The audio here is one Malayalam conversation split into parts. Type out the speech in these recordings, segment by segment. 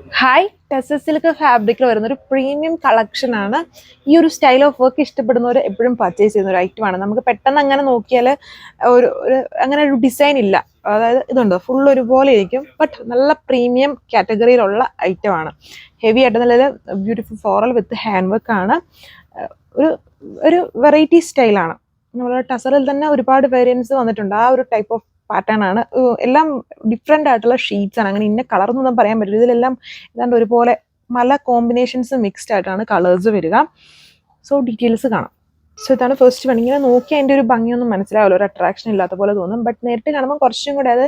ഹായ്, ടെസ സിൽക്ക് ഫാബ്രിക്കിൽ വരുന്ന ഒരു പ്രീമിയം കളക്ഷൻ ആണ്. ഈ ഒരു സ്റ്റൈൽ ഓഫ് വർക്ക് ഇഷ്ടപ്പെടുന്നവർ എപ്പോഴും പർച്ചേസ് ചെയ്യുന്ന ഒരു ഐറ്റമാണ്. നമുക്ക് പെട്ടെന്ന് അങ്ങനെ നോക്കിയാൽ ഒരു അങ്ങനെ ഒരു ഡിസൈൻ ഇല്ല. അതായത് ഇതുണ്ട്, ഫുൾ ഒരുപോലെ ഇരിക്കും. ബട്ട് നല്ല പ്രീമിയം കാറ്റഗറിയിലുള്ള ഐറ്റമാണ്. ഹെവി ആയിട്ട് നല്ല ബ്യൂട്ടിഫുൾ ഫ്ലോറൽ വിത്ത് ഹാൻഡ് വർക്ക് ആണ്. ഒരു ഒരു വെറൈറ്റി സ്റ്റൈലാണ്. നമ്മുടെ ടസറിൽ തന്നെ ഒരുപാട് വേരിയൻസ് വന്നിട്ടുണ്ട്. ആ ഒരു ടൈപ്പ് ഓഫ് പാറ്റേൺ ആണ്. എല്ലാം ഡിഫറെൻ്റ് ആയിട്ടുള്ള ഷീറ്റ്സ് ആണ്. അങ്ങനെ ഇന്ന കളർ എന്നൊന്നും പറയാൻ പറ്റില്ല. ഇതിലെല്ലാം ഏതാണ്ട് ഒരുപോലെ പല കോമ്പിനേഷൻസ് മിക്സ്ഡ് ആയിട്ടാണ് കളേഴ്സ് വരിക. സോ ഡീറ്റെയിൽസ് കാണാം. സോ ഇതാണ് ഫസ്റ്റ് വൺ. ഇങ്ങനെ നോക്കി അതിൻ്റെ ഒരു ഭംഗിയൊന്നും മനസ്സിലാവില്ല, ഒരു അട്രാക്ഷൻ ഇല്ലാത്ത പോലെ തോന്നും. ബട്ട് നേരിട്ട് കാണുമ്പോൾ കുറച്ചും കൂടെ അത്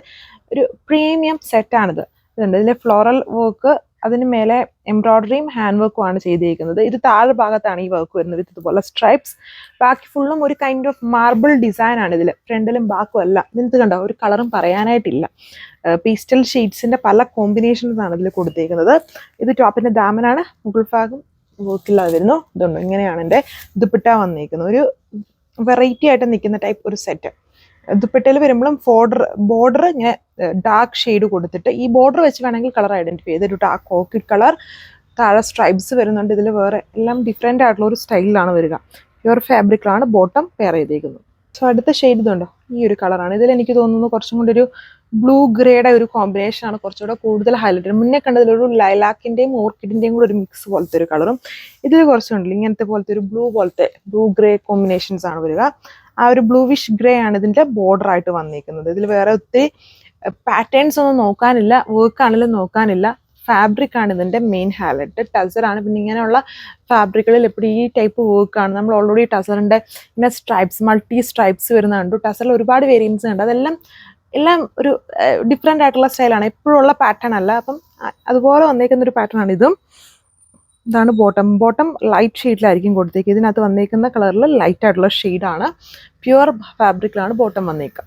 ഒരു പ്രീമിയം സെറ്റാണിത്. ഇതുണ്ട്, ഇതിലെ ഫ്ലോറൽ വർക്ക്, അതിന് മേലെ എംബ്രോയിഡറിയും ഹാൻഡ് വർക്കും ആണ് ചെയ്തിരിക്കുന്നത്. ഇത് താഴെ ഭാഗത്താണ് ഈ വർക്ക് വരുന്നത്, ഇതുപോലെ സ്ട്രൈപ്സ്. ബാക്കി ഫുള്ളും ഒരു കൈൻഡ് ഓഫ് മാർബിൾ ഡിസൈൻ ആണ് ഇതിൽ, ഫ്രണ്ടിലും ബാക്കും അല്ല. ഇതിനകത്ത് കണ്ടോ, ഒരു കളറും പറയാനായിട്ടില്ല. പീസ്റ്റൽ ഷെയ്ഡ്സിന്റെ പല കോമ്പിനേഷൻസ് ആണ് ഇതിൽ കൊടുത്തിരിക്കുന്നത്. ഇത് ടോപ്പിന്റെ ദാമനാണ്, മുകൾ ഭാഗം വർക്കില്ലാതെ വരുന്നു. ഇതുണ്ട്, ഇങ്ങനെയാണ് എൻ്റെ ദുപ്പട്ട വന്നിരിക്കുന്നത്. ഒരു വെറൈറ്റി ആയിട്ട് നിൽക്കുന്ന ടൈപ്പ് ഒരു സെറ്റ്. ദുപ്പട്ടയിൽ വരുമ്പോഴും ബോർഡർ ഇങ്ങനെ ഡാർക്ക് ഷെയ്ഡ് കൊടുത്തിട്ട്, ഈ ബോർഡർ വെച്ച് വേണമെങ്കിൽ കളർ ഐഡന്റിഫൈ ചെയ്ത്, ഒരു ഡാർക്ക് ഓർക്കിഡ് കളർ, താഴെ സ്ട്രൈപ്സ് വരുന്നുണ്ട്. ഇതിൽ വേറെ എല്ലാം ഡിഫറെൻ്റ് ആയിട്ടുള്ള ഒരു സ്റ്റൈലിലാണ് വരിക. പ്യുവർ ഫാബ്രിക്കിലാണ് ബോട്ടം പെയർ ചെയ്തേക്കുന്നത്. സോ അടുത്ത ഷെയ്ഡ് ഇതുണ്ടോ, ഈ ഒരു കളറാണ്. ഇതിൽ എനിക്ക് തോന്നുന്നു കുറച്ചും കൂടി ഒരു ബ്ലൂ ഗ്രേയുടെ ഒരു കോമ്പിനേഷൻ ആണ് കുറച്ചുകൂടെ കൂടുതൽ ഹൈലൈറ്റ്. മുന്നേ കണ്ടതിലൊരു ലൈലാക്കിന്റെയും ഓർക്കിഡിന്റെയും കൂടെ ഒരു മിക്സ് പോലത്തെ ഒരു കളറും ഇതിൽ കുറച്ചുണ്ടല്ലോ. ഇങ്ങനത്തെ പോലത്തെ ഒരു ബ്ലൂ ഗ്രേ കോമ്പിനേഷൻസ് ആണ് വരിക. ആ ഒരു ബ്ലൂവിഷ് ഗ്രേ ആണ് ഇതിന്റെ ബോർഡർ ആയിട്ട് വന്നിരിക്കുന്നത്. ഇതിൽ വേറെ ഒത്തിരി പാറ്റേൺസ് ഒന്നും നോക്കാനില്ല, വർക്ക് ആണെങ്കിലും നോക്കാനില്ല. ഫാബ്രിക് ആണ് ഇതിന്റെ മെയിൻ ഹൈലൈറ്റ്. ടസർ ആണ്. പിന്നെ ഇങ്ങനെയുള്ള ഫാബ്രിക്കുകളിൽ എപ്പോഴും ഈ ടൈപ്പ് വർക്ക് ആണ്. നമ്മൾ ഓൾറെഡി ടസറിന്റെ ഇങ്ങനെ സ്ട്രൈപ്സ്, മൾട്ടി സ്ട്രൈപ്സ് വരുന്ന കണ്ടു. ടസറിൽ ഒരുപാട് വേരിയൻസ് ഉണ്ട്. എല്ലാം ഒരു ഡിഫറെൻ്റ് ആയിട്ടുള്ള സ്റ്റൈലാണ്, എപ്പോഴും ഉള്ള പാറ്റേൺ അല്ല. അപ്പം അതുപോലെ വന്നേക്കുന്ന ഒരു പാറ്റേൺ ആണ് ഇതും. ഇതാണ് ബോട്ടം ലൈറ്റ് ഷെയ്ഡിലായിരിക്കും കൊടുത്തേക്ക്. ഇതിനകത്ത് വന്നേക്കുന്ന കളറിൽ ലൈറ്റ് ആയിട്ടുള്ള ഷെയ്ഡാണ്. പ്യുവർ ഫാബ്രിക്കിലാണ് ബോട്ടം വന്നേക്കുക.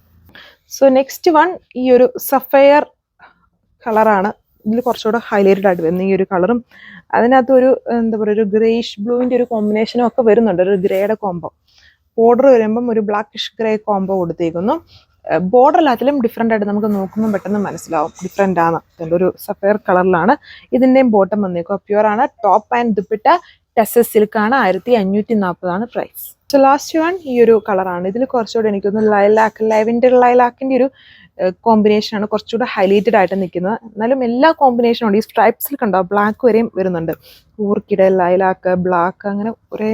സോ നെക്സ്റ്റ് വൺ ഈ ഒരു സഫയർ കളറാണ്. ഇതിൽ കുറച്ചുകൂടെ ഹൈലൈറ്റഡ് ആയിട്ട് വരുന്ന ഈ ഒരു കളറും, അതിനകത്ത് ഒരു എന്താ പറയുക, ഒരു ഗ്രേഷ് ബ്ലൂവിൻ്റെ ഒരു കോമ്പിനേഷനും ഒക്കെ വരുന്നുണ്ട്. ഒരു ഗ്രേയുടെ കോംബോ. ബോർഡർ വരുമ്പം ഒരു ബ്ലാക്കിഷ് ഗ്രേ കോംബോ കൊടുത്തേക്കുന്നു. ബോർഡർ എല്ലാത്തിലും ഡിഫറെൻ്റ് ആയിട്ട് നമുക്ക് നോക്കുമ്പോൾ പെട്ടെന്ന് മനസ്സിലാവും ഡിഫറെൻ്റ് ആണ്. ഒരു സഫയർ കളറിലാണ് ഇതിൻ്റെയും ബോട്ടം വന്നേക്കുക. പ്യുവർ ആണ്. ടോപ്പ് ആൻഡ് ദുപ്പട്ട ടെസ സിൽക്ക് ആണ്. 1540 പ്രൈസ്. സോ ലാസ്റ്റ് വൺ ഈ ഒരു കളറാണ്. ഇതിൽ കുറച്ചുകൂടെ എനിക്കൊന്ന് ലെവൻഡർ ലൈലാക്കിൻ്റെ ഒരു കോമ്പിനേഷൻ ആണ് കുറച്ചുകൂടെ ഹൈലൈറ്റഡ് ആയിട്ട് നിൽക്കുന്നത്. എന്നാലും എല്ലാ കോമ്പിനേഷനും ഉണ്ട്. ഈ സ്ട്രൈപ്സിൽ കണ്ടോ, ബ്ലാക്ക് വരെയും വരുന്നുണ്ട്. ഓർക്കിഡ്, ലൈലാക്ക്, ബ്ലാക്ക്, അങ്ങനെ ഒരേ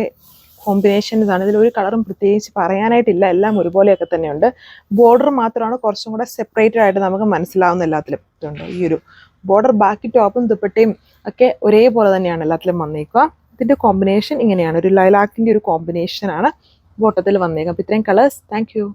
കോമ്പിനേഷൻസ് ആണ്. ഇതിലൊരു കളറും പ്രത്യേകിച്ച് പറയാനായിട്ടില്ല, എല്ലാം ഒരുപോലെയൊക്കെ തന്നെയുണ്ട്. ബോർഡർ മാത്രമാണ് കുറച്ചും കൂടെ സെപ്പറേറ്റഡ് ആയിട്ട് നമുക്ക് മനസ്സിലാവുന്ന എല്ലാത്തിലും. ഇതുണ്ട്, ഈ ഒരു ബോർഡർ. ബാക്കി ടോപ്പും ദുപ്പട്ടയും ഒക്കെ ഒരേപോലെ തന്നെയാണ് എല്ലാത്തിലും വന്നേക്കുക. ഇതിന്റെ കോമ്പിനേഷൻ ഇങ്ങനെയാണ്, ഒരു ലൈലാക്കിന്റെ ഒരു കോമ്പിനേഷൻ ആണ് ബോട്ടത്തിൽ വന്നേക്കുക. അപ്പോൾ ഇത്രയും കളേഴ്സ്. Thank you.